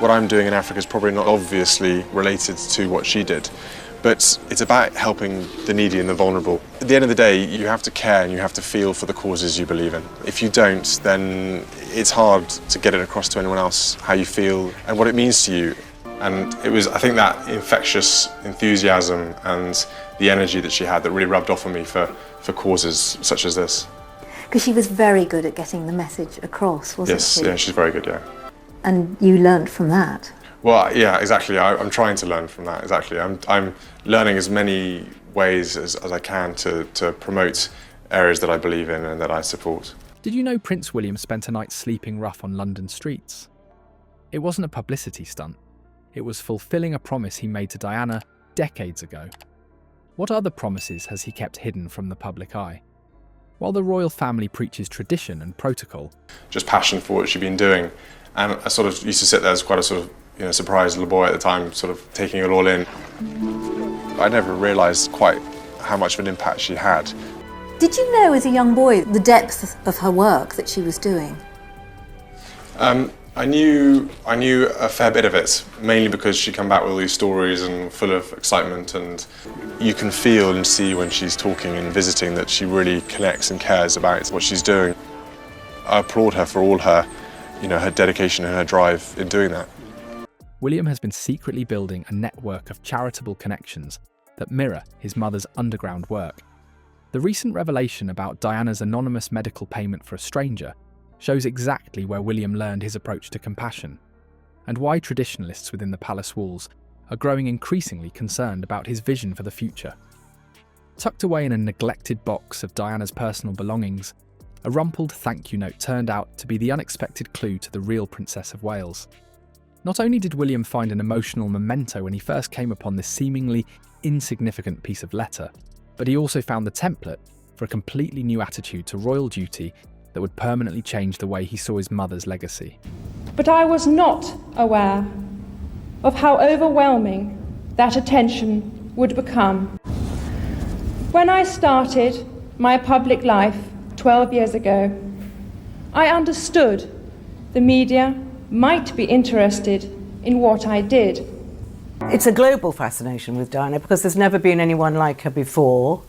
what I'm doing in Africa is probably not obviously related to what she did, but it's about helping the needy and the vulnerable. At the end of the day, you have to care and you have to feel for the causes you believe in. If you don't, then it's hard to get it across to anyone else how you feel and what it means to you. And it was, I think, that infectious enthusiasm and the energy that she had that really rubbed off on me for causes such as this. Because she was very good at getting the message across, wasn't she? Yes, yeah, she's very good, yeah. And you learnt from that? Well, yeah, exactly. I'm trying to learn from that, exactly. I'm learning as many ways as I can to promote areas that I believe in and that I support. Did you know Prince William spent a night sleeping rough on London streets? It wasn't a publicity stunt. It was fulfilling a promise he made to Diana decades ago. What other promises has he kept hidden from the public eye? While the royal family preaches tradition and protocol, just passion for what she'd been doing, and I sort of used to sit there as quite a sort of surprised little boy at the time, sort of taking it all in. I never realised quite how much of an impact she had. Did you know as a young boy the depth of her work that she was doing? I knew a fair bit of it, mainly because she'd come back with all these stories and full of excitement, and you can feel and see when she's talking and visiting that she really connects and cares about what she's doing. I applaud her for all her, her dedication and her drive in doing that. William has been secretly building a network of charitable connections that mirror his mother's underground work. The recent revelation about Diana's anonymous medical payment for a stranger shows exactly where William learned his approach to compassion, and why traditionalists within the palace walls are growing increasingly concerned about his vision for the future. Tucked away in a neglected box of Diana's personal belongings, a rumpled thank you note turned out to be the unexpected clue to the real Princess of Wales. Not only did William find an emotional memento when he first came upon this seemingly insignificant piece of letter, but he also found the template for a completely new attitude to royal duty that would permanently change the way he saw his mother's legacy. But I was not aware of how overwhelming that attention would become. When I started my public life 12 years ago, I understood the media might be interested in what I did. It's a global fascination with Diana because there's never been anyone like her before,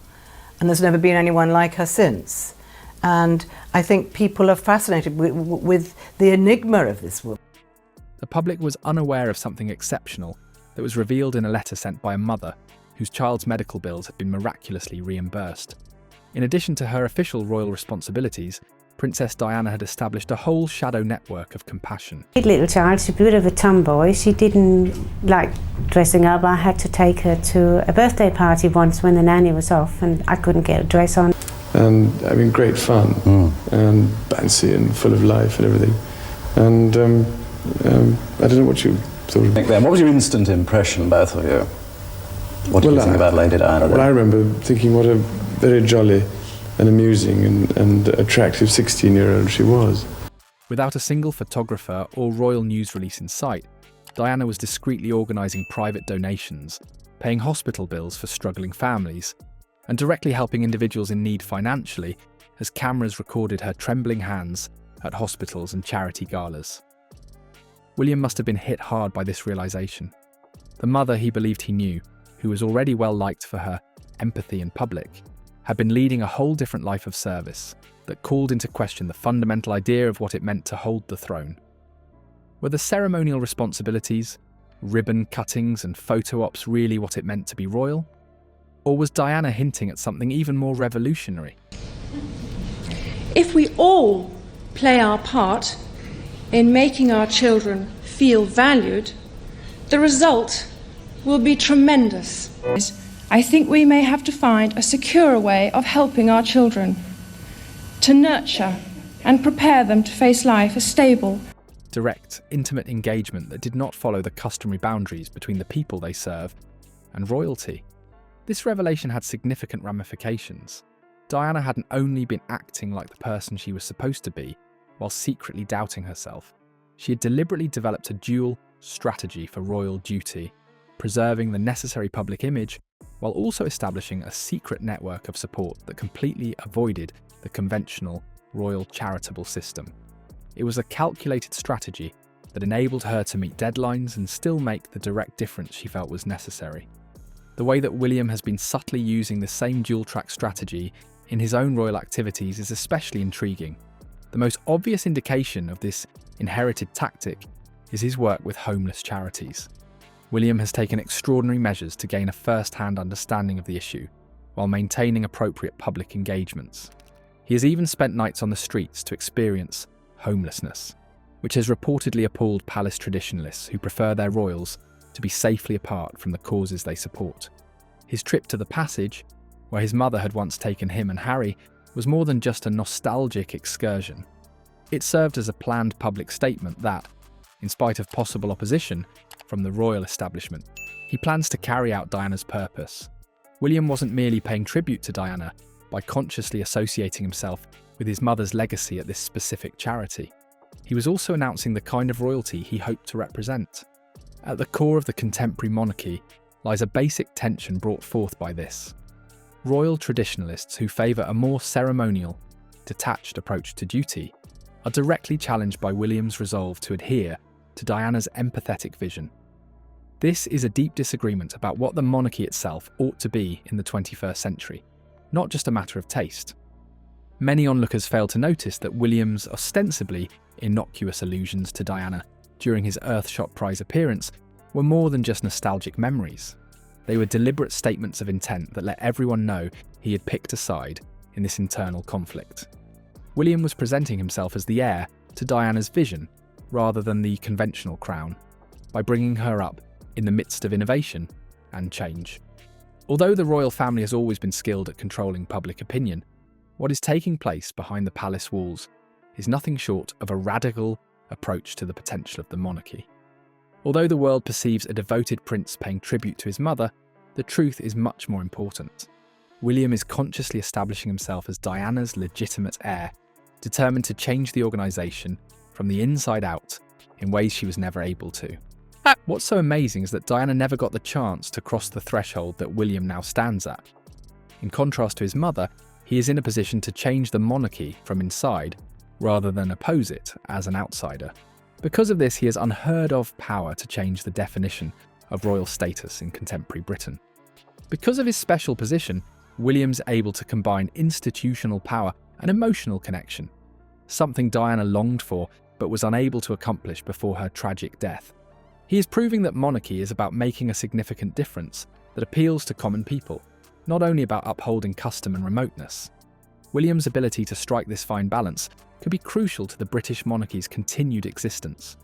and there's never been anyone like her since. And I think people are fascinated with the enigma of this woman. The public was unaware of something exceptional that was revealed in a letter sent by a mother whose child's medical bills had been miraculously reimbursed. In addition to her official royal responsibilities, Princess Diana had established a whole shadow network of compassion. Little child, she's a bit of a tomboy. She didn't like dressing up. I had to take her to a birthday party once when the nanny was off and I couldn't get a dress on. And having great fun and bouncy and full of life and everything. And I don't know what you thought of it. What was your instant impression, both of you? What did you think about Lady Diana? Well, I remember thinking what a very jolly and amusing and attractive 16-year-old she was. Without a single photographer or royal news release in sight, Diana was discreetly organising private donations, paying hospital bills for struggling families, and directly helping individuals in need financially as cameras recorded her trembling hands at hospitals and charity galas. William must have been hit hard by this realisation. The mother he believed he knew, who was already well liked for her empathy in public, had been leading a whole different life of service that called into question the fundamental idea of what it meant to hold the throne. Were the ceremonial responsibilities, ribbon cuttings and photo ops really what it meant to be royal? Or was Diana hinting at something even more revolutionary? If we all play our part in making our children feel valued, the result will be tremendous. I think we may have to find a secure way of helping our children, to nurture and prepare them to face life as stable. Direct, intimate engagement that did not follow the customary boundaries between the people they serve and royalty. This revelation had significant ramifications. Diana hadn't only been acting like the person she was supposed to be, while secretly doubting herself. She had deliberately developed a dual strategy for royal duty, preserving the necessary public image, while also establishing a secret network of support that completely avoided the conventional royal charitable system. It was a calculated strategy that enabled her to meet deadlines and still make the direct difference she felt was necessary. The way that William has been subtly using the same dual-track strategy in his own royal activities is especially intriguing. The most obvious indication of this inherited tactic is his work with homeless charities. William has taken extraordinary measures to gain a first-hand understanding of the issue, while maintaining appropriate public engagements. He has even spent nights on the streets to experience homelessness, which has reportedly appalled palace traditionalists who prefer their royals to be safely apart from the causes they support. His trip to the Passage, where his mother had once taken him and Harry, was more than just a nostalgic excursion. It served as a planned public statement that, in spite of possible opposition from the royal establishment, he plans to carry out Diana's purpose. William wasn't merely paying tribute to Diana by consciously associating himself with his mother's legacy at this specific charity. He was also announcing the kind of royalty he hoped to represent. At the core of the contemporary monarchy lies a basic tension brought forth by this. Royal traditionalists who favour a more ceremonial, detached approach to duty are directly challenged by William's resolve to adhere to Diana's empathetic vision. This is a deep disagreement about what the monarchy itself ought to be in the 21st century, not just a matter of taste. Many onlookers fail to notice that William's ostensibly innocuous allusions to Diana during his Earthshot Prize appearance were more than just nostalgic memories. They were deliberate statements of intent that let everyone know he had picked a side in this internal conflict. William was presenting himself as the heir to Diana's vision rather than the conventional crown, by bringing her up in the midst of innovation and change. Although the royal family has always been skilled at controlling public opinion, what is taking place behind the palace walls is nothing short of a radical approach to the potential of the monarchy. Although the world perceives a devoted prince paying tribute to his mother, the truth is much more important. William is consciously establishing himself as Diana's legitimate heir, determined to change the organisation from the inside out in ways she was never able to. What's so amazing is that Diana never got the chance to cross the threshold that William now stands at. In contrast to his mother, he is in a position to change the monarchy from inside rather than oppose it as an outsider. Because of this, he has unheard of power to change the definition of royal status in contemporary Britain. Because of his special position, William's able to combine institutional power and emotional connection, something Diana longed for but was unable to accomplish before her tragic death. He is proving that monarchy is about making a significant difference that appeals to common people, not only about upholding custom and remoteness. William's ability to strike this fine balance could be crucial to the British monarchy's continued existence.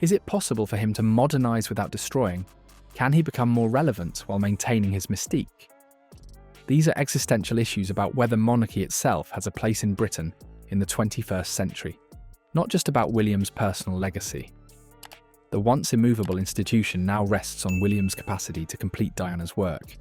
Is it possible for him to modernise without destroying? Can he become more relevant while maintaining his mystique? These are existential issues about whether monarchy itself has a place in Britain in the 21st century, not just about William's personal legacy. The once immovable institution now rests on William's capacity to complete Diana's work.